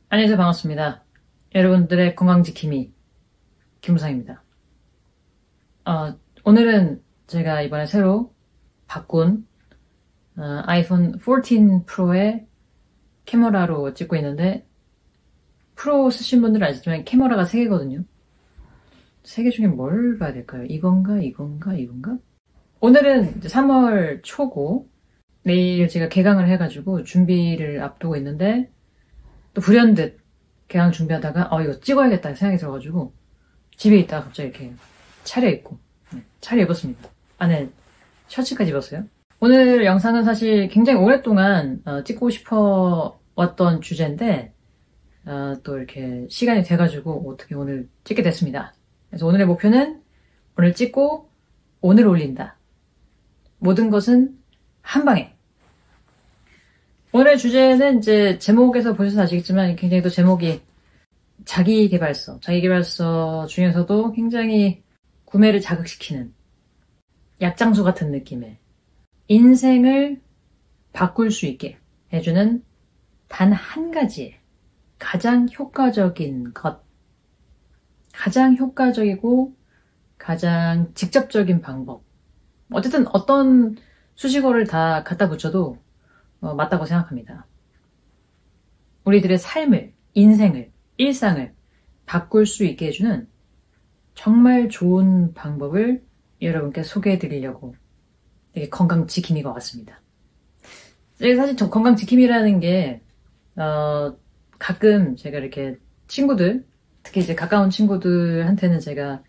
안녕하세요. 반갑습니다. 여러분들의 건강지킴이 김무상입니다. 오늘은 제가 이번에 새로 바꾼 아이폰 14 프로의 카메라로 찍고 있는데, 프로 쓰신 분들은 아시지만 카메라가 3개거든요. 3개 중에 뭘 봐야 될까요? 이건가? 오늘은 이제 3월 초고, 내일 제가 개강을 해가지고 준비를 앞두고 있는데, 또 불현듯 개강 준비하다가 이거 찍어야겠다 생각이 들어가지고 집에 있다가 갑자기 이렇게 차려입고 차려입었습니다. 안에 셔츠까지 입었어요. 오늘 영상은 사실 굉장히 오랫동안 찍고 싶어 왔던 주제인데 또 이렇게 시간이 돼가지고 어떻게 오늘 찍게 됐습니다. 그래서 오늘의 목표는 오늘 찍고 오늘 올린다. 모든 것은 한 방에. 오늘의 주제는 이제 제목에서 보셔서 아시겠지만 굉장히 또 제목이 자기계발서 중에서도 굉장히 구매를 자극시키는 약장수 같은 느낌의 인생을 바꿀 수 있게 해주는 단 한 가지의 가장 효과적인 것, 가장 효과적이고 가장 직접적인 방법. 어쨌든 어떤 수식어를 다 갖다 붙여도 맞다고 생각합니다. 우리들의 삶을, 인생을, 일상을 바꿀 수 있게 해주는 정말 좋은 방법을 여러분께 소개해 드리려고 되게 건강지킴이가 왔습니다. 사실 건강지킴이라는 게 가끔 제가 이렇게 친구들, 특히 이제 가까운 친구들한테는 제가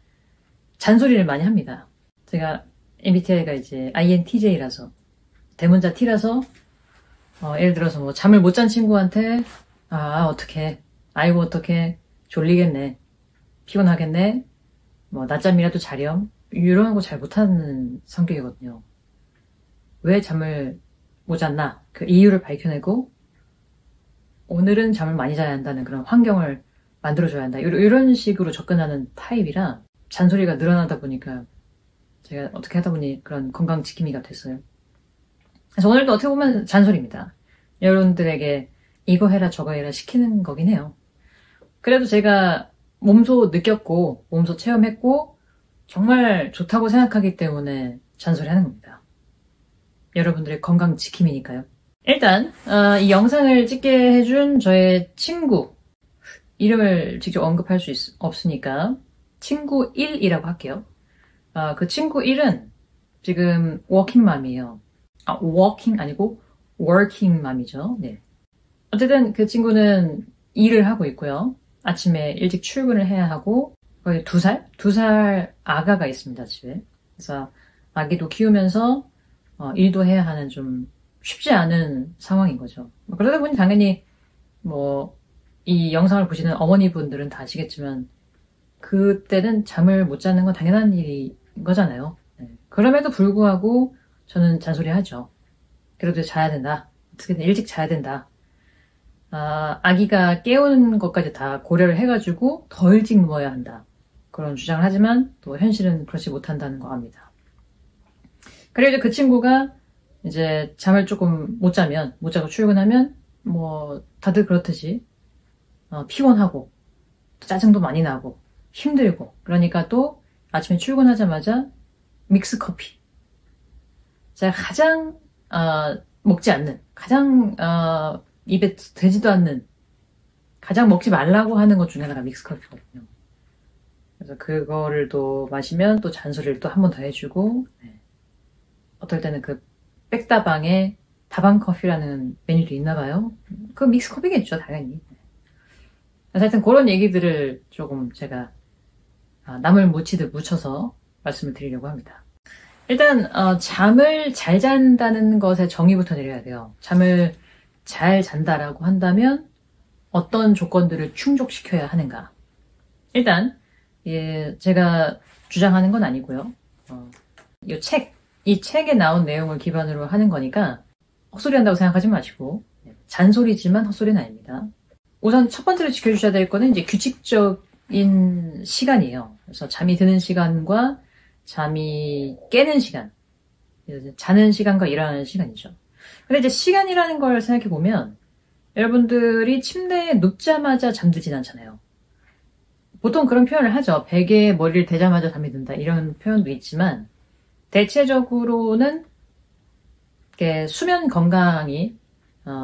잔소리를 많이 합니다. 제가 MBTI가 이제 INTJ라서, 대문자 T라서 예를 들어서 뭐 잠을 못 잔 친구한테 어떡해, 아이고 어떡해, 졸리겠네, 피곤하겠네, 뭐 낮잠이라도 자렴, 이런 거 잘 못하는 성격이거든요. 왜 잠을 못 잤나 그 이유를 밝혀내고 오늘은 잠을 많이 자야 한다는 그런 환경을 만들어줘야 한다, 이런 식으로 접근하는 타입이라 잔소리가 늘어나다 보니까 제가 어떻게 하다 보니 그런 건강지킴이가 됐어요. 그래서 오늘도 어떻게 보면 잔소리입니다. 여러분들에게 이거 해라 저거 해라 시키는 거긴 해요. 그래도 제가 몸소 느꼈고 몸소 체험했고 정말 좋다고 생각하기 때문에 잔소리하는 겁니다. 여러분들의 건강 지킴이니까요. 일단 이 영상을 찍게 해준 저의 친구, 이름을 직접 언급할 수 없으니까 친구 1이라고 할게요. 그 친구 1은 지금 워킹맘이에요. 워킹 아니고 워킹맘이죠. 네. 어쨌든 그 친구는 일을 하고 있고요. 아침에 일찍 출근을 해야 하고, 거의 2살 아가가 있습니다, 집에. 그래서 아기도 키우면서 일도 해야 하는 좀 쉽지 않은 상황인 거죠. 그러다 보니 당연히 이 영상을 보시는 어머니분들은 다 아시겠지만 그때는 잠을 못 자는 건 당연한 일인 거잖아요. 네. 그럼에도 불구하고 저는 잔소리하죠. 그래도 자야 된다. 어떻게든 일찍 자야 된다. 아기가 깨우는 것까지 다 고려를 해가지고 더 일찍 누워야 한다. 그런 주장을 하지만 또 현실은 그렇지 못한다는 거 압니다. 그래서 이제 그 친구가 이제 잠을 조금 못 자고 출근하면 다들 그렇듯이 피곤하고 짜증도 많이 나고 힘들고, 그러니까 또 아침에 출근하자마자 믹스커피, 제가 가장 먹지 않는, 가장 입에 되지도 않는, 가장 먹지 말라고 하는 것 중에 하나가 믹스커피거든요. 그래서 그거를 또 마시면 또 잔소리를 또 한 번 더 해주고, 네. 어떨 때는 그 백다방에 다방커피라는 메뉴도 있나 봐요. 그 믹스커피겠죠, 당연히. 그래서 하여튼 그런 얘기들을 조금 제가 남을 묻히듯 묻혀서 말씀을 드리려고 합니다. 일단 잠을 잘 잔다는 것의 정의부터 내려야 돼요. 잠을 잘 잔다라고 한다면 어떤 조건들을 충족시켜야 하는가. 일단 제가 주장하는 건 아니고요. 이 책에 나온 내용을 기반으로 하는 거니까 헛소리 한다고 생각하지 마시고, 잔소리지만 헛소리는 아닙니다. 우선 첫 번째로 지켜주셔야 될 거는 이제 규칙적인 시간이에요. 그래서 잠이 드는 시간과 잠이 깨는 시간, 자는 시간과 일어나는 시간이죠. 근데 이제 시간이라는 걸 생각해 보면 여러분들이 침대에 눕자마자 잠들진 않잖아요. 보통 그런 표현을 하죠. 베개에 머리를 대자마자 잠이 든다. 이런 표현도 있지만 대체적으로는 수면 건강이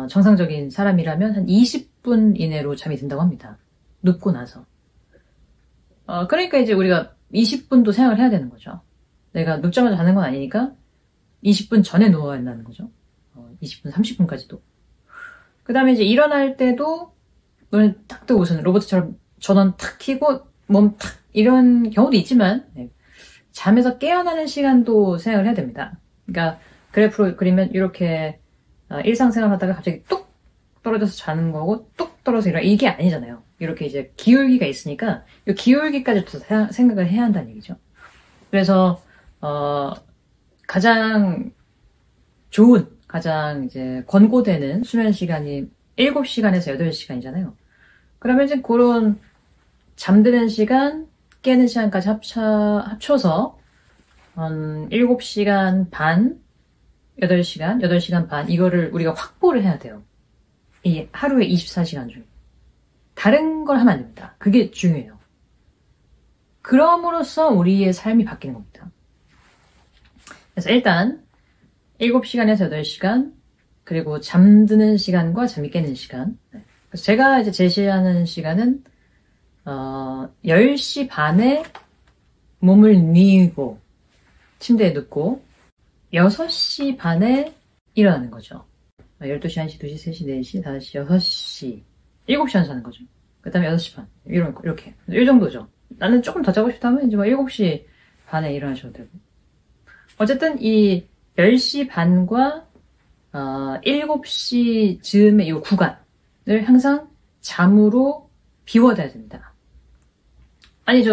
정상적인 사람이라면 한 20분 이내로 잠이 든다고 합니다. 눕고 나서. 그러니까 이제 우리가 20분도 생각을 해야 되는 거죠. 내가 눕자마자 자는 건 아니니까 20분 전에 누워야 한다는 거죠. 20분, 30분까지도. 그 다음에 이제 일어날 때도 눈을 탁 뜨고 무슨 로봇처럼 전원 탁 켜고 몸 탁 이런 경우도 있지만 잠에서 깨어나는 시간도 생각을 해야 됩니다. 그러니까 그래프로 그리면 이렇게 일상생활 하다가 갑자기 뚝 떨어져서 자는 거고 뚝 떨어져서 일어나 이게 아니잖아요. 이렇게 이제 기울기가 있으니까 이 기울기까지도 생각을 해야 한다는 얘기죠. 그래서 가장 좋은 가장 이제 권고되는 수면 시간이 7시간에서 8시간이잖아요. 그러면 이제 그런 잠드는 시간, 깨는 시간까지 합쳐서 한 7시간 반, 8시간, 8시간 반 이거를 우리가 확보를 해야 돼요. 이 하루에 24시간 중에. 다른 걸 하면 안 됩니다. 그게 중요해요. 그럼으로써 우리의 삶이 바뀌는 겁니다. 그래서 일단 7시간에서 8시간, 그리고 잠드는 시간과 잠이 깨는 시간. 그래서 제가 이제 제시하는 시간은 10시 반에 몸을 뉘고 침대에 눕고 6시 반에 일어나는 거죠. 12시, 1시, 2시, 3시, 4시, 5시, 6시 7시간 자는 거죠. 그 다음에 6시 반 이렇게 이 정도죠. 나는 조금 더 자고 싶다면 이제 7시 반에 일어나셔도 되고 어쨌든 이 10시 반과 7시 즈음의 이 구간을 항상 잠으로 비워둬야 됩니다. 아니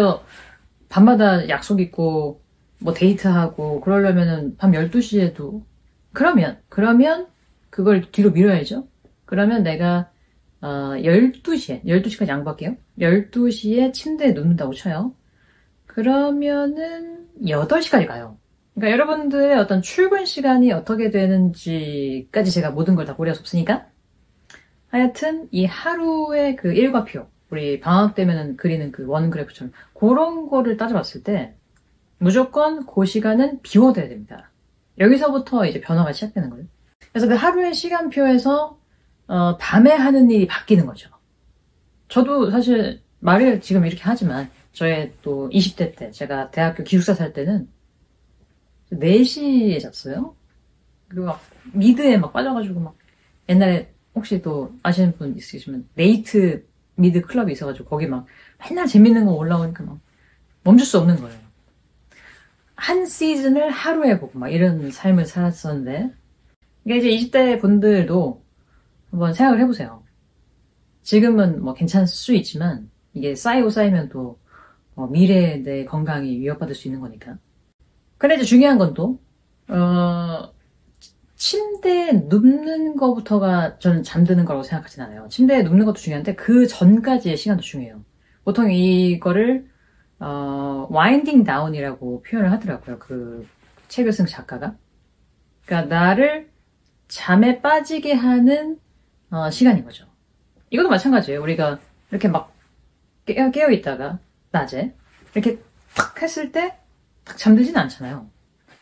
밤마다 약속 있고 뭐 데이트하고 그러려면은 밤 12시에도 그러면 그걸 뒤로 미뤄야죠. 그러면 내가 12시까지 양보할게요. 12시에 침대에 눕는다고 쳐요. 그러면은 8시까지 가요. 그러니까 여러분들의 어떤 출근 시간이 어떻게 되는지까지 제가 모든 걸 다 고려할 수 없으니까 하여튼 이 하루의 그 일과표 우리 방학 때면은 그리는 그 원 그래프처럼 그런 거를 따져봤을 때 무조건 그 시간은 비워둬야 됩니다. 여기서부터 이제 변화가 시작되는 거예요. 그래서 그 하루의 시간표에서 밤에 하는 일이 바뀌는 거죠. 저도 사실 말을 지금 이렇게 하지만 저의 또 20대 때 제가 대학교 기숙사 살 때는 4시에 잤어요. 그리고 막 미드에 막 빠져가지고 막 옛날에 혹시 또 아시는 분 있으시면 네이트 미드 클럽이 있어가지고 거기 막 맨날 재밌는 거 올라오니까 막 멈출 수 없는 거예요. 한 시즌을 하루에 보고 막 이런 삶을 살았었는데 이게 이제 20대 분들도 한번 생각을 해보세요. 지금은 뭐 괜찮을 수 있지만 이게 쌓이면 또 미래의 내 건강이 위협받을 수 있는 거니까. 근데 이제 중요한 건 또 침대에 눕는 거부터가 저는 잠드는 거라고 생각하진 않아요. 침대에 눕는 것도 중요한데 그 전까지의 시간도 중요해요. 보통 이거를 와인딩 다운이라고 표현을 하더라고요. 그 책을 쓴 작가가. 그러니까 나를 잠에 빠지게 하는 시간인 거죠. 이것도 마찬가지예요. 우리가 이렇게 막 깨어 있다가 낮에 이렇게 탁 했을 때 딱 잠들지는 않잖아요.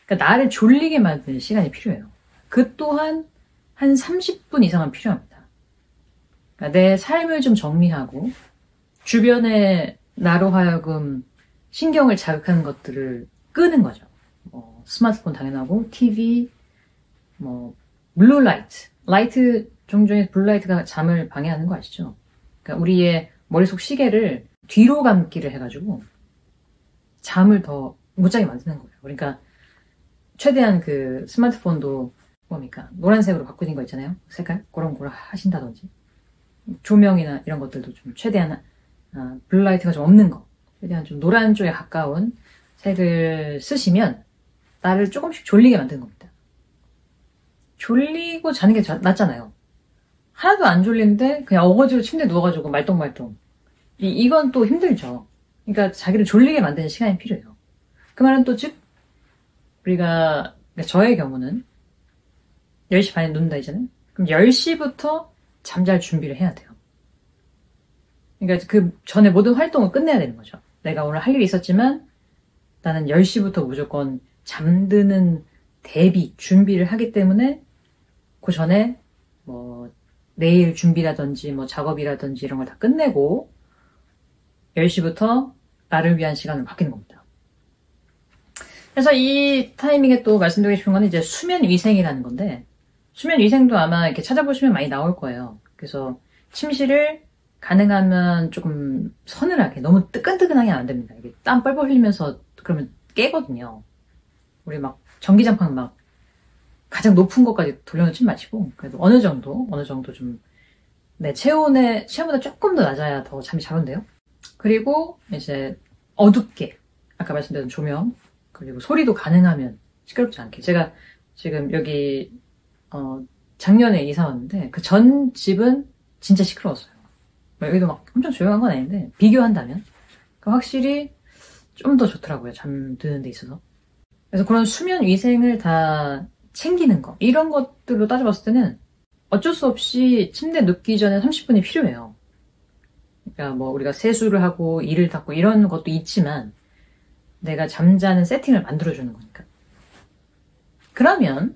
그러니까 나를 졸리게 만드는 시간이 필요해요. 그 또한 한 30분 이상은 필요합니다. 그러니까 내 삶을 좀 정리하고 주변에 나로 하여금 신경을 자극하는 것들을 끄는 거죠. 스마트폰 당연하고 TV, 블루라이트, 종종의 블루라이트가 잠을 방해하는 거 아시죠? 그러니까 우리의 머릿속 시계를 뒤로 감기를 해가지고 잠을 더 못 자게 만드는 거예요. 그러니까 최대한 그 스마트폰도 뭡니까? 노란색으로 바꾸는 거 있잖아요. 색깔? 그런 걸 하신다든지 조명이나 이런 것들도 좀 최대한 블루라이트가 좀 없는 거 최대한 좀 노란 쪽에 가까운 색을 쓰시면 나를 조금씩 졸리게 만드는 겁니다. 졸리고 자는 게 낫잖아요. 하나도 안 졸리는데 그냥 어거지로 침대에 누워가지고 말똥말똥 이건 또 힘들죠. 그러니까 자기를 졸리게 만드는 시간이 필요해요. 그 말은 또 즉 우리가 그러니까 저의 경우는 10시 반에 눕는다 했잖아요. 그럼 10시부터 잠잘 준비를 해야 돼요. 그러니까 그 전에 모든 활동을 끝내야 되는 거죠. 내가 오늘 할 일이 있었지만 나는 10시부터 무조건 잠드는 대비, 준비를 하기 때문에 그 전에 뭐 내일 준비라든지 뭐 작업이라든지 이런 걸 다 끝내고 10시부터 나를 위한 시간을 바뀌는 겁니다. 그래서 이 타이밍에 또 말씀드리고 싶은 건 이제 수면 위생이라는 건데, 수면 위생도 아마 이렇게 찾아보시면 많이 나올 거예요. 그래서 침실을 가능하면 조금 서늘하게, 너무 뜨끈뜨끈하게 안 됩니다. 이게 땀 뻘뻘 흘리면서 그러면 깨거든요. 우리 막 전기장판 막 가장 높은 것까지 돌려놓지 마시고, 그래도 어느 정도 좀, 네, 체온보다 조금 더 낮아야 더 잠이 잘 온대요. 그리고 이제 어둡게, 아까 말씀드린 조명, 그리고 소리도 가능하면 시끄럽지 않게. 제가 지금 여기, 작년에 이사 왔는데, 그 전 집은 진짜 시끄러웠어요. 여기도 막 엄청 조용한 건 아닌데, 비교한다면, 확실히 좀 더 좋더라고요. 잠드는 데 있어서. 그래서 그런 수면 위생을 다 챙기는 거, 이런 것들로 따져봤을 때는 어쩔 수 없이 침대 눕기 전에 30분이 필요해요. 그러니까 뭐 우리가 세수를 하고 이를 닦고 이런 것도 있지만 내가 잠자는 세팅을 만들어주는 거니까. 그러면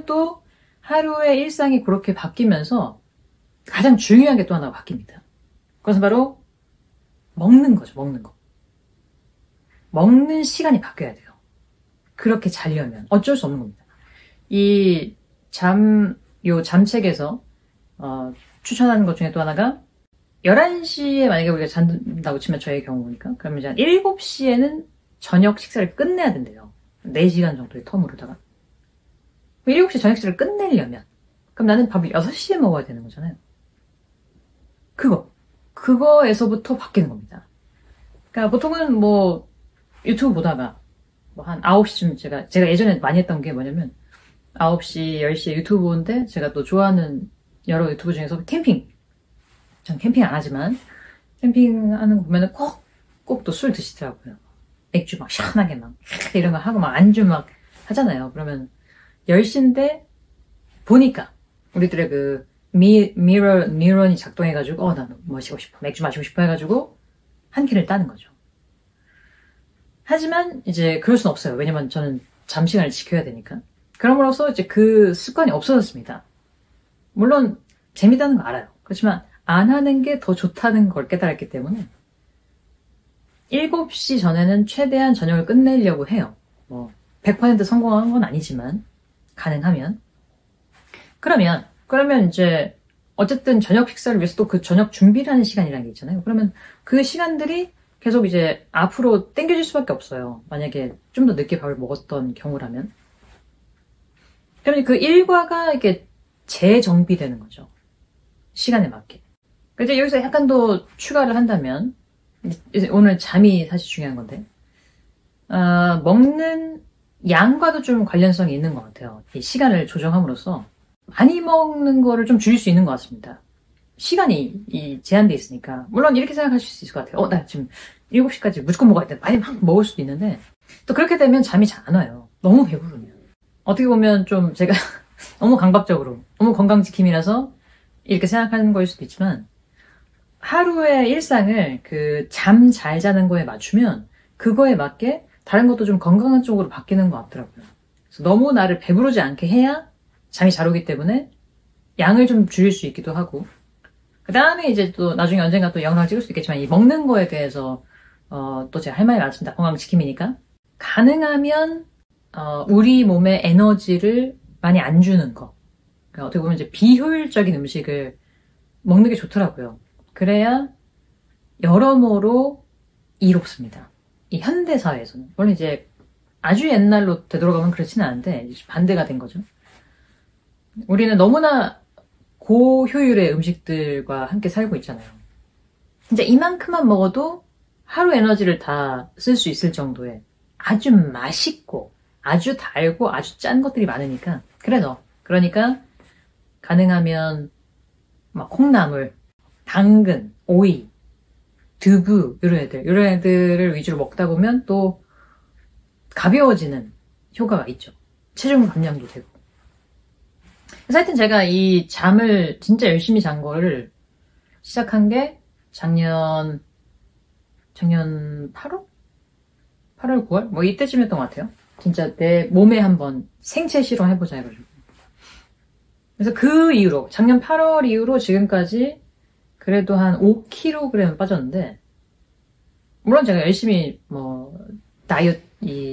또 하루의 일상이 그렇게 바뀌면서 가장 중요한 게 또 하나가 바뀝니다. 그것은 바로 먹는 거죠, 먹는 거. 먹는 시간이 바뀌어야 돼요. 그렇게 자려면 어쩔 수 없는 겁니다. 이 잠책에서 추천하는 것 중에 또 하나가 11시에 만약에 우리가 잔다고 치면 저의 경우니까, 그러면 이제 7시에는 저녁 식사를 끝내야 된대요. 4시간 정도의 텀으로다가. 7시 저녁 식사를 끝내려면, 그럼 나는 밥을 6시에 먹어야 되는 거잖아요. 그거에서부터 바뀌는 겁니다. 그러니까 보통은 뭐 유튜브 보다가 뭐 한 9시쯤 제가 예전에 많이 했던 게 뭐냐면 9시, 10시에 유튜브 보는데 제가 또 좋아하는 여러 유튜브 중에서 캠핑. 전 캠핑 안 하지만 캠핑하는 거 보면은 꼭 또 술 드시더라고요. 맥주 막 시원하게 막 이런 거 하고 막 안주 막 하잖아요. 그러면 10시인데 보니까 우리들의 그 미러 뉴런이 작동해가지고 나 마시고 싶어, 맥주 마시고 싶어 해가지고 한 캔을 따는 거죠. 하지만 이제 그럴 순 없어요. 왜냐면 저는 잠 시간을 지켜야 되니까. 그럼으로써 이제 그 습관이 없어졌습니다. 물론 재미있다는 거 알아요. 그렇지만 안 하는 게 더 좋다는 걸 깨달았기 때문에 7시 전에는 최대한 저녁을 끝내려고 해요. 뭐 100% 성공한 건 아니지만 가능하면. 그러면 이제 어쨌든 저녁 식사를 위해서 또 그 저녁 준비를 하는 시간이라는 게 있잖아요. 그러면 그 시간들이 계속 이제 앞으로 당겨질 수밖에 없어요. 만약에 좀 더 늦게 밥을 먹었던 경우라면. 그러면 그 일과가 이렇게 재정비되는 거죠. 시간에 맞게. 이제 여기서 약간 더 추가를 한다면, 이제 오늘 잠이 사실 중요한 건데, 먹는 양과도 좀 관련성이 있는 것 같아요. 이 시간을 조정함으로써 많이 먹는 거를 좀 줄일 수 있는 것 같습니다. 시간이 제한돼 있으니까. 물론 이렇게 생각하실 수 있을 것 같아요. 나 지금 7시까지 무조건 먹어야 돼. 많이 막 먹을 수도 있는데, 또 그렇게 되면 잠이 잘 안 와요. 너무 배부르면. 어떻게 보면 좀 제가 너무 강박적으로, 너무 건강지킴이라서 이렇게 생각하는 거일 수도 있지만, 하루의 일상을 그 잠 잘 자는 거에 맞추면 그거에 맞게 다른 것도 좀 건강한 쪽으로 바뀌는 것 같더라고요. 그래서 너무 나를 배부르지 않게 해야 잠이 잘 오기 때문에 양을 좀 줄일 수 있기도 하고, 그 다음에 이제 또 나중에 언젠가 또 영상을 찍을 수 있겠지만 이 먹는 거에 대해서 또 제가 할 말이 많습니다. 건강지킴이니까. 가능하면 우리 몸에 에너지를 많이 안 주는 거. 그러니까 어떻게 보면 이제 비효율적인 음식을 먹는 게 좋더라고요. 그래야 여러모로 이롭습니다. 이 현대사회에서는. 물론 이제 아주 옛날로 되돌아가면 그렇지는 않은데 반대가 된 거죠. 우리는 너무나 고효율의 음식들과 함께 살고 있잖아요. 진짜 이만큼만 먹어도 하루 에너지를 다 쓸 수 있을 정도의 아주 맛있고 아주 달고 아주 짠 것들이 많으니까. 그러니까 가능하면 막 콩나물, 당근, 오이, 두부 이런 애들을 위주로 먹다 보면 또 가벼워지는 효과가 있죠. 체중 감량도 되고. 그래서 하여튼 제가 이 잠을 진짜 열심히 잔 거를 시작한 게 작년 8월? 8월, 9월? 뭐 이때쯤이었던 것 같아요. 진짜 내 몸에 한번 생체 실험해보자 해가지고. 그래서 그 이후로, 작년 8월 이후로 지금까지 그래도 한 5kg 빠졌는데, 물론 제가 열심히 뭐, 다이어트,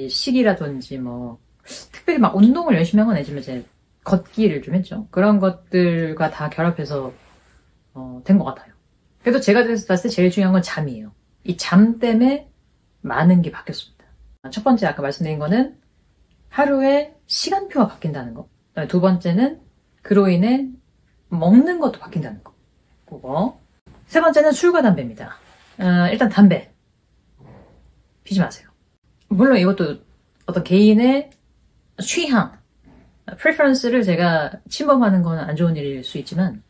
식이라든지 뭐, 특별히 막 운동을 열심히 한 건 아니지만 이제 걷기를 좀 했죠. 그런 것들과 다 결합해서, 된 것 같아요. 그래도 제가 봤을 때 제일 중요한 건 잠이에요. 이 잠 때문에 많은 게 바뀌었습니다. 첫 번째 아까 말씀드린 거는 하루에 시간표가 바뀐다는 거. 두 번째는 그로 인해 먹는 것도 바뀐다는 거. 그거. 세 번째는 술과 담배입니다. 일단 담배. 피지 마세요. 물론 이것도 어떤 개인의 취향, preference를 제가 침범하는 건 안 좋은 일일 수 있지만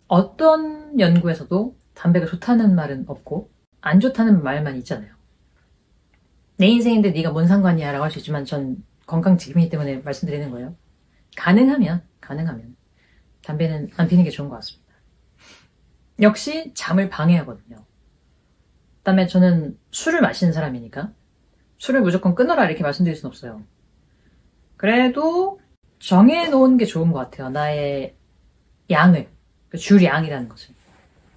어떤 연구에서도 담배가 좋다는 말은 없고 안 좋다는 말만 있잖아요. 내 인생인데 네가 뭔 상관이야 라고 할 수 있지만 전 건강지킴이기 때문에 말씀드리는 거예요. 가능하면 담배는 안 피는 게 좋은 것 같습니다. 역시 잠을 방해하거든요. 그다음에 저는 술을 마시는 사람이니까 술을 무조건 끊어라 이렇게 말씀드릴 순 없어요. 그래도 정해놓은 게 좋은 것 같아요. 나의 양을, 주량이라는 것을.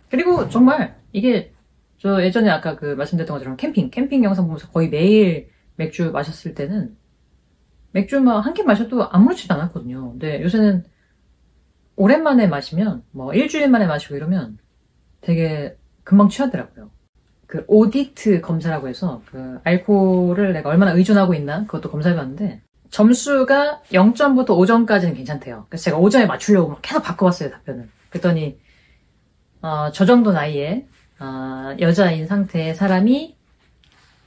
그리고 정말 이게 저 예전에 아까 그 말씀드렸던 것처럼 캠핑 영상 보면서 거의 매일 맥주 마셨을 때는 맥주 막 한 캔 마셔도 아무렇지도 않았거든요. 근데 요새는 오랜만에 마시면 뭐 일주일 만에 마시고 이러면 되게 금방 취하더라고요. 그 오디트 검사라고 해서 그 알코올을 내가 얼마나 의존하고 있나 그것도 검사해봤는데 점수가 0점부터 5점까지는 괜찮대요. 그래서 제가 5점에 맞추려고 막 계속 바꿔봤어요, 답변을. 그랬더니 저 정도 나이에 여자인 상태의 사람이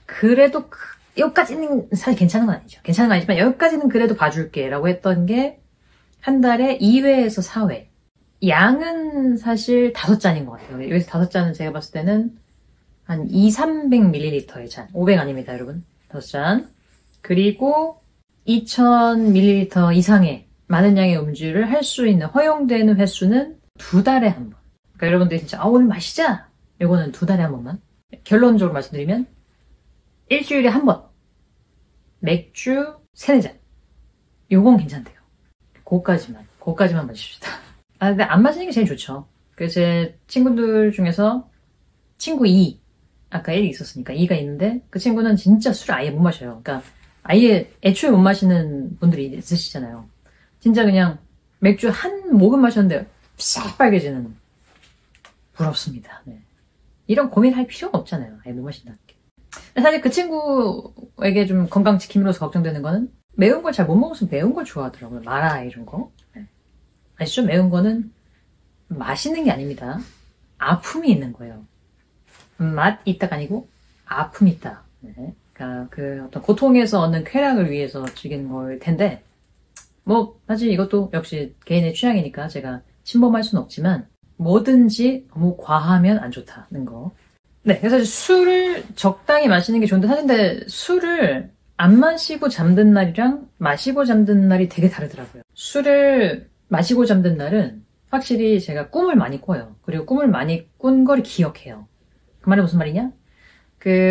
그래도 여기까지는 사실 괜찮은 건 아니죠. 괜찮은 건 아니지만 여기까지는 그래도 봐줄게 라고 했던 게 한 달에 2회에서 4회. 양은 사실 5잔인 것 같아요. 여기서 5잔은 제가 봤을 때는 한 200~300ml의 잔. 500 아닙니다, 여러분. 5잔. 그리고 2000ml 이상의 많은 양의 음주를 할 수 있는 허용되는 횟수는 2달에 한 번. 그러니까 여러분들이 진짜 오늘 마시자. 이거는 2달에 한 번만. 결론적으로 말씀드리면 일주일에 한 번. 맥주 3~4잔. 요건 괜찮대요. 그거까지만 마십시다. 근데 안 마시는 게 제일 좋죠. 그래서 제 친구들 중에서 친구 2, 아까 1이 있었으니까 2가 있는데 그 친구는 진짜 술을 아예 못 마셔요. 그러니까 아예 애초에 못 마시는 분들이 있으시잖아요. 진짜 그냥 맥주 한 모금 마셨는데 새빨개지는 부럽습니다. 네. 이런 고민할 필요가 없잖아요. 아예 못 마신다는 게. 사실 그 친구에게 좀 건강 지킴이로서 걱정되는 거는 매운 걸 잘 못 먹어서 매운 걸 좋아하더라고요. 마라 이런 거. 네. 아시죠? 매운 거는 맛있는 게 아닙니다. 아픔이 있는 거예요. 맛 있다가 아니고 아픔이 있다. 네. 그러니까 그 어떤 고통에서 얻는 쾌락을 위해서 즐기는 걸 텐데 뭐 사실 이것도 역시 개인의 취향이니까 제가 침범할 수는 없지만 뭐든지 너무 과하면 안 좋다는 거. 네, 그래서 술을 적당히 마시는 게 좋은데 사실 근데 술을 안 마시고 잠든 날이랑 마시고 잠든 날이 되게 다르더라고요. 술을 마시고 잠든 날은 확실히 제가 꿈을 많이 꿔요. 그리고 꿈을 많이 꾼 걸 기억해요. 그 말이 무슨 말이냐?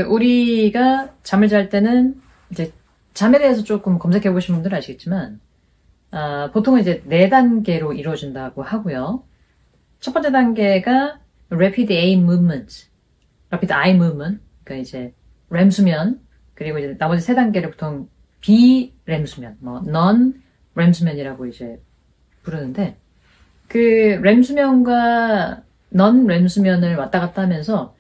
우리가 잠을 잘 때는 이제 잠에 대해서 조금 검색해 보신 분들은 아시겠지만 보통은 이제 4단계로 이루어진다고 하고요. 첫 번째 단계가 Rapid Eye Movement, 그러니까 이제 REM 수면, 그리고 이제 나머지 3단계를 보통 비렘 수면, 뭐 non-REM 수면이라고 이제 부르는데 그 렘 수면과 non-REM 수면을 왔다 갔다 하면서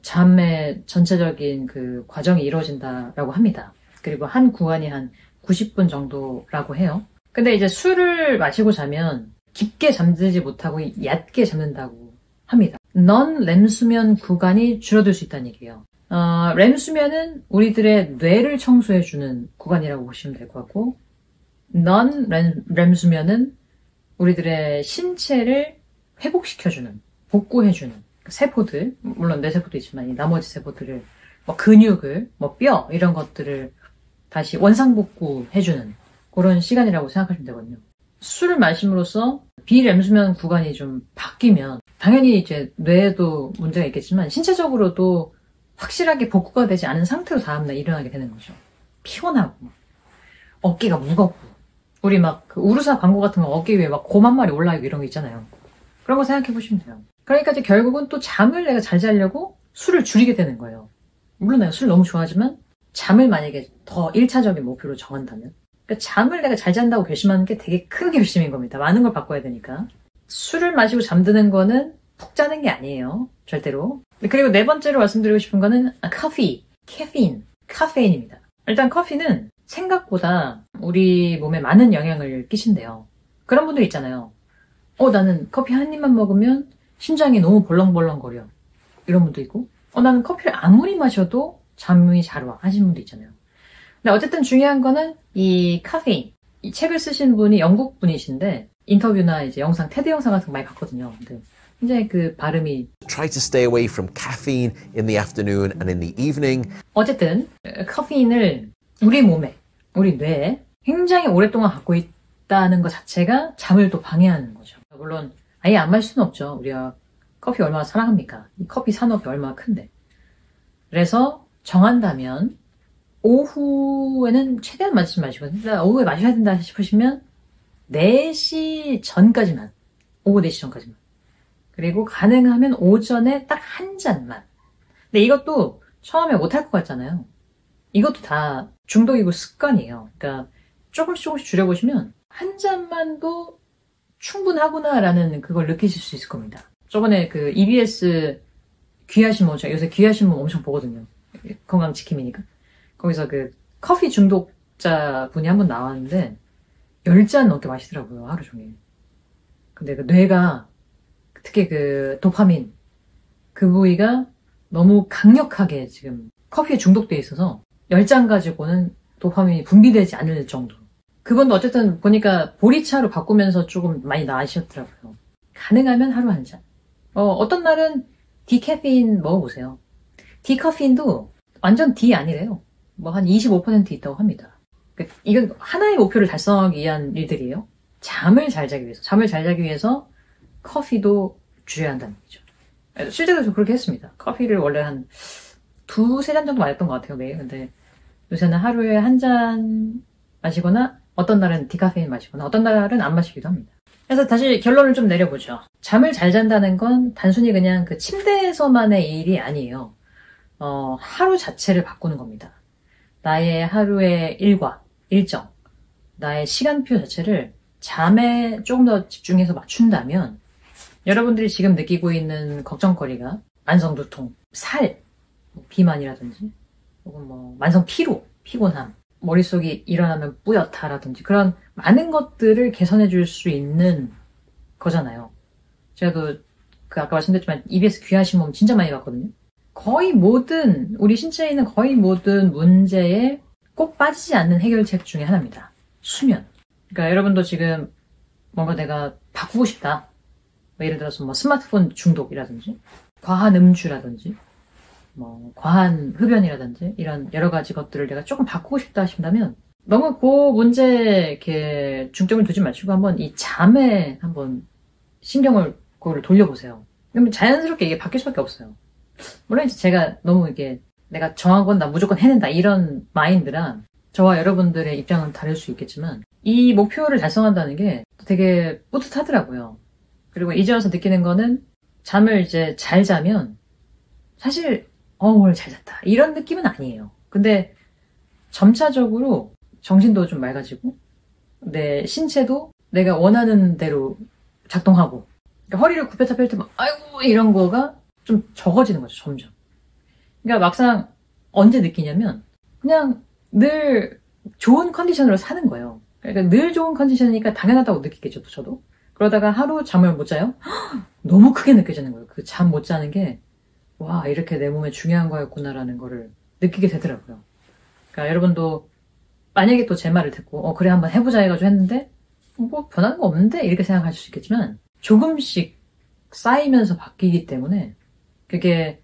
잠의 전체적인 그 과정이 이루어진다라고 합니다. 그리고 한 구간이 한 90분 정도라고 해요. 근데 이제 술을 마시고 자면 깊게 잠들지 못하고 얕게 잠든다고 합니다. non-REM 수면 구간이 줄어들 수 있다는 얘기예요. 렘 수면은 우리들의 뇌를 청소해주는 구간이라고 보시면 될 것 같고 non-REM 수면은 우리들의 신체를 회복시켜주는, 복구해주는 세포들, 물론 뇌세포도 있지만 이 나머지 세포들을 뭐 근육을, 뭐 뼈 이런 것들을 다시 원상복구해주는 그런 시간이라고 생각하시면 되거든요. 술을 마심으로써 비렘수면 구간이 좀 바뀌면 당연히 이제 뇌에도 문제가 있겠지만 신체적으로도 확실하게 복구가 되지 않은 상태로 다음날 일어나게 되는 거죠. 피곤하고 어깨가 무겁고 우리 막 그 우르사 광고 같은 거 어깨 위에 막 곰 한 마리 올라있고 이런 거 있잖아요. 그런 거 생각해 보시면 돼요. 그러니까 이제 결국은 또 잠을 내가 잘 자려고 술을 줄이게 되는 거예요. 물론 내가 술 너무 좋아하지만 잠을 만약에 더 1차적인 목표로 정한다면 그러니까 잠을 내가 잘 잔다고 결심하는 게 되게 큰 결심인 겁니다. 많은 걸 바꿔야 되니까. 술을 마시고 잠드는 거는 푹 자는 게 아니에요. 절대로. 그리고 네 번째로 말씀드리고 싶은 거는 커피, 카페인입니다. 일단 커피는 생각보다 우리 몸에 많은 영향을 끼친대요. 그런 분들 있잖아요. 나는 커피 한 입만 먹으면 심장이 너무 벌렁벌렁거려. 이런 분도 있고 나는 커피를 아무리 마셔도 잠이 잘 와 하시는 분도 있잖아요. 근데 어쨌든 중요한 거는 이 카페인. 이 책을 쓰신 분이 영국 분이신데 인터뷰나 이제 영상, 테드 영상 같은 거 많이 봤거든요. 근데 굉장히 그 발음이 Try to stay away from caffeine in the afternoon and in the evening. 어쨌든 카페인을 우리 몸에, 우리 뇌에 굉장히 오랫동안 갖고 있다는 것 자체가 잠을 또 방해하는 거죠. 물론 아예 안 마실 수는 없죠. 우리가 커피 얼마나 사랑합니까? 이 커피 산업이 얼마나 큰데. 그래서 정한다면 오후에는 최대한 마시지 마시고 오후에 마셔야 된다 싶으시면 4시 전까지만, 오후 4시 전까지만. 그리고 가능하면 오전에 딱 한 잔만. 근데 이것도 처음에 못할 것 같잖아요. 이것도 다 중독이고 습관이에요. 그러니까 조금씩 줄여보시면 한 잔만도 충분하구나라는 그걸 느끼실 수 있을 겁니다. 저번에 그 EBS 귀하신모, 제가 요새 귀하신모 엄청 보거든요. 건강지킴이니까. 거기서 그 커피 중독자 분이 한 번 나왔는데 10잔 넘게 마시더라고요, 하루 종일. 근데 그 뇌가, 특히 그 도파민, 그 부위가 너무 강력하게 지금 커피에 중독돼 있어서 10잔 가지고는 도파민이 분비되지 않을 정도. 그분도 어쨌든 보니까 보리차로 바꾸면서 조금 많이 나아지셨더라고요. 가능하면 하루 한 잔. 어떤 날은 디카페인 먹어보세요. 디카페인도 완전 디 아니래요. 뭐 한 25% 있다고 합니다. 이건 하나의 목표를 달성하기 위한 일들이에요. 잠을 잘 자기 위해서. 잠을 잘 자기 위해서 커피도 줄여야 한다는 얘기죠. 실제로 저 그렇게 했습니다. 커피를 원래 한 2-3잔 정도 마셨던 것 같아요, 매일. 근데 요새는 하루에 한 잔 마시거나 어떤 날은 디카페인 마시거나 어떤 날은 안 마시기도 합니다. 그래서 다시 결론을 좀 내려보죠. 잠을 잘 잔다는 건 단순히 그냥 그 침대에서만의 일이 아니에요. 하루 자체를 바꾸는 겁니다. 나의 하루의 일정, 나의 시간표 자체를 잠에 조금 더 집중해서 맞춘다면 여러분들이 지금 느끼고 있는 걱정거리가 만성두통, 살, 비만이라든지 혹은 뭐 만성 피로, 피곤함, 머릿속이 일어나면 뿌옇다라든지 그런 많은 것들을 개선해 줄 수 있는 거잖아요. 제가 그 아까 말씀드렸지만 EBS 귀하신 몸 진짜 많이 봤거든요. 거의 모든 우리 신체에 있는 거의 모든 문제에 꼭 빠지지 않는 해결책 중에 하나입니다. 수면. 그러니까 여러분도 지금 뭔가 내가 바꾸고 싶다. 뭐 예를 들어서 뭐 스마트폰 중독이라든지 과한 음주라든지 뭐 과한 흡연이라든지 이런 여러 가지 것들을 내가 조금 바꾸고 싶다 하신다면 너무 그 문제에 이렇게 중점을 두지 마시고 한번 이 잠에 한번 신경을 그거를 돌려보세요. 그러면 자연스럽게 이게 바뀔 수밖에 없어요. 물론 이제 제가 너무 이게 내가 정한 건 나 무조건 해낸다 이런 마인드랑 저와 여러분들의 입장은 다를 수 있겠지만 이 목표를 달성한다는 게 되게 뿌듯하더라고요. 그리고 이제 와서 느끼는 거는 잠을 이제 잘 자면 사실 오늘 잘 잤다 이런 느낌은 아니에요. 근데 점차적으로 정신도 좀 맑아지고 내 신체도 내가 원하는 대로 작동하고 그러니까 허리를 굽혔다 펼때 막 아이고 이런 거가 좀 적어지는 거죠, 점점. 그러니까 막상 언제 느끼냐면 그냥 늘 좋은 컨디션으로 사는 거예요. 그러니까 늘 좋은 컨디션이니까 당연하다고 느끼겠죠, 저도. 그러다가 하루 잠을 못 자요? 너무 크게 느껴지는 거예요. 그 잠 못 자는 게 와, 이렇게 내 몸에 중요한 거였구나라는 거를 느끼게 되더라고요. 그러니까 여러분도 만약에 또 제 말을 듣고 그래 한번 해보자 해가지고 했는데 뭐 변하는 거 없는데 이렇게 생각하실 수 있겠지만 조금씩 쌓이면서 바뀌기 때문에 그게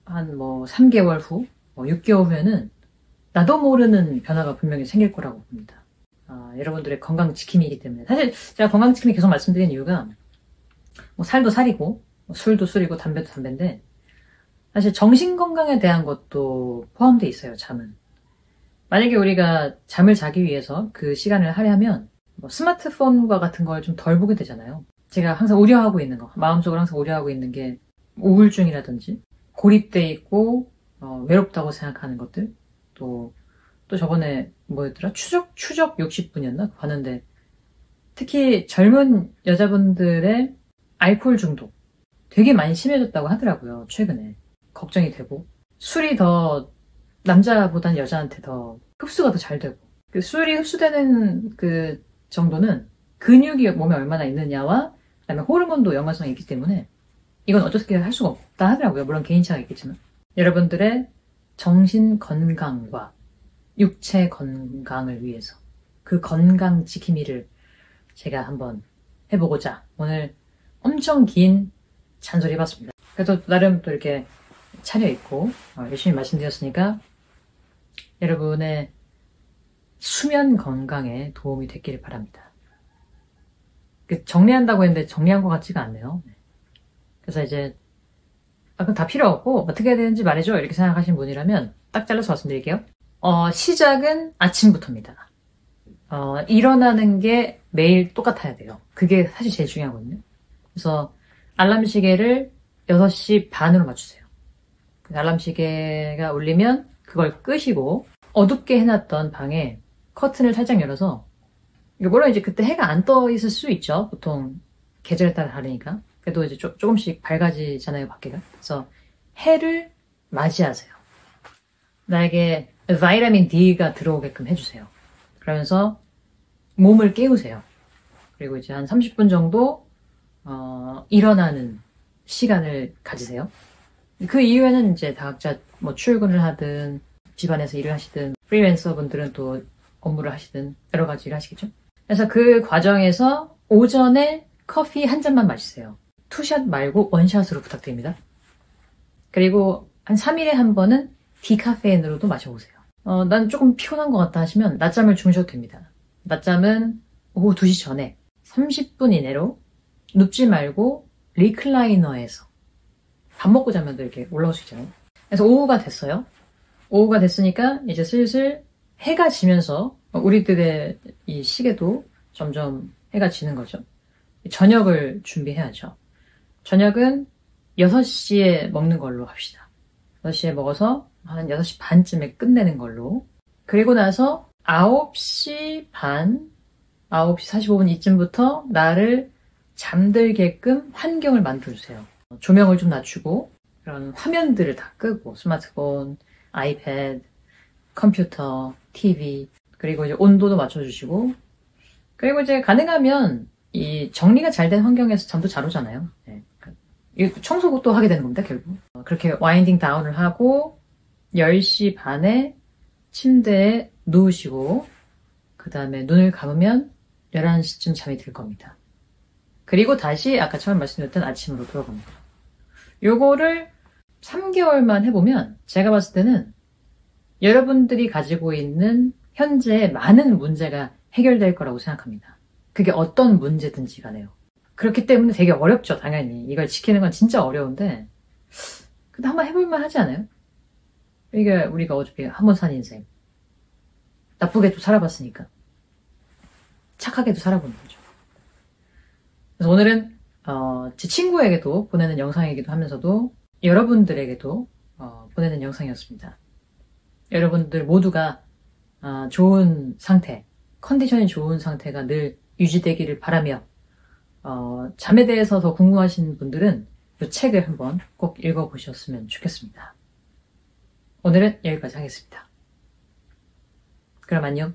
한 뭐 3개월 후, 6개월 후에는 나도 모르는 변화가 분명히 생길 거라고 봅니다. 여러분들의 건강 지킴이이기 때문에. 사실 제가 건강 지킴이 계속 말씀드리는 이유가 뭐 살도 살이고 뭐 술도 술이고 담배도 담배인데 사실 정신 건강에 대한 것도 포함되어 있어요. 잠은. 만약에 우리가 잠을 자기 위해서 그 시간을 할애하면 뭐 스마트폰과 같은 걸 좀 덜 보게 되잖아요. 제가 항상 우려하고 있는 거, 마음속으로 항상 우려하고 있는 게 우울증이라든지 고립돼 있고 외롭다고 생각하는 것들, 또 저번에 뭐였더라? 추적 60분이었나? 봤는데 특히 젊은 여자분들의 알코올 중독 되게 많이 심해졌다고 하더라고요. 최근에. 걱정이 되고 술이 더 남자보단 여자한테 더 흡수가 더 잘 되고 그 술이 흡수되는 그 정도는 근육이 몸에 얼마나 있느냐와 그다음에 호르몬도 연관성이 있기 때문에 이건 어떻게 할 수가 없다 하더라고요. 물론 개인차가 있겠지만 여러분들의 정신 건강과 육체 건강을 위해서 그 건강 지킴이를 제가 한번 해보고자 오늘 엄청 긴 잔소리 해봤습니다. 그래도 나름 또 이렇게 차려입고 열심히 말씀드렸으니까 여러분의 수면 건강에 도움이 됐기를 바랍니다. 정리한다고 했는데 정리한 것 같지가 않네요. 그래서 이제 그럼 다 필요 없고 어떻게 해야 되는지 말해줘 이렇게 생각하시는 분이라면 딱 잘라서 말씀드릴게요. 시작은 아침부터입니다. 일어나는 게 매일 똑같아야 돼요. 그게 사실 제일 중요하거든요. 그래서 알람 시계를 6시 반으로 맞추세요. 알람 시계가 울리면 그걸 끄시고 어둡게 해놨던 방에 커튼을 살짝 열어서 물론 이제 그때 해가 안 떠 있을 수 있죠. 보통 계절에 따라 다르니까. 그래도 이제 조금씩 밝아지잖아요, 밖에가. 그래서 해를 맞이하세요. 나에게 바이타민 D가 들어오게끔 해주세요. 그러면서 몸을 깨우세요. 그리고 이제 한 30분 정도 일어나는 시간을 가지세요. 그 이후에는 이제 다 각자 뭐 출근을 하든 집안에서 일을 하시든 프리랜서 분들은 또 업무를 하시든 여러 가지 일을 하시겠죠. 그래서 그 과정에서 오전에 커피 한 잔만 마시세요. 투샷 말고 원샷으로 부탁드립니다. 그리고 한 3일에 한 번은 디카페인으로도 마셔보세요. 난 조금 피곤한 것 같다 하시면 낮잠을 주무셔도 됩니다. 낮잠은 오후 2시 전에 30분 이내로 눕지 말고 리클라이너에서 밥 먹고 자면 또 이렇게 올라올 수 있잖아요. 그래서 오후가 됐어요. 오후가 됐으니까 이제 슬슬 해가 지면서 우리들의 이 시계도 점점 해가 지는 거죠. 저녁을 준비해야죠. 저녁은 6시에 먹는 걸로 합시다. 6시에 먹어서 한 6시 반쯤에 끝내는 걸로. 그리고 나서 9시 반, 9시 45분 이쯤부터 나를 잠들게끔 환경을 만들어주세요. 조명을 좀 낮추고 그런 화면들을 다 끄고 스마트폰, 아이패드, 컴퓨터, TV 그리고 이제 온도도 맞춰주시고 그리고 이제 가능하면 이 정리가 잘 된 환경에서 잠도 잘 오잖아요. 네. 청소도 또 하게 되는 겁니다, 결국. 그렇게 와인딩 다운을 하고 10시 반에 침대에 누우시고 그 다음에 눈을 감으면 11시쯤 잠이 들 겁니다. 그리고 다시 아까 처음 말씀드렸던 아침으로 돌아갑니다. 요거를 3개월만 해보면 제가 봤을 때는 여러분들이 가지고 있는 현재의 많은 문제가 해결될 거라고 생각합니다. 그게 어떤 문제든지 간에요. 그렇기 때문에 되게 어렵죠, 당연히. 이걸 지키는 건 진짜 어려운데 근데 한번 해볼만 하지 않아요? 이게 우리가 어차피 한 번 산 인생 나쁘게도 살아봤으니까 착하게도 살아보는 거죠. 그래서 오늘은 제 친구에게도 보내는 영상이기도 하면서도 여러분들에게도 보내는 영상이었습니다. 여러분들 모두가 좋은 상태, 컨디션이 좋은 상태가 늘 유지되기를 바라며 잠에 대해서 더 궁금하신 분들은 이 책을 한번 꼭 읽어보셨으면 좋겠습니다. 오늘은 여기까지 하겠습니다. 그럼 안녕.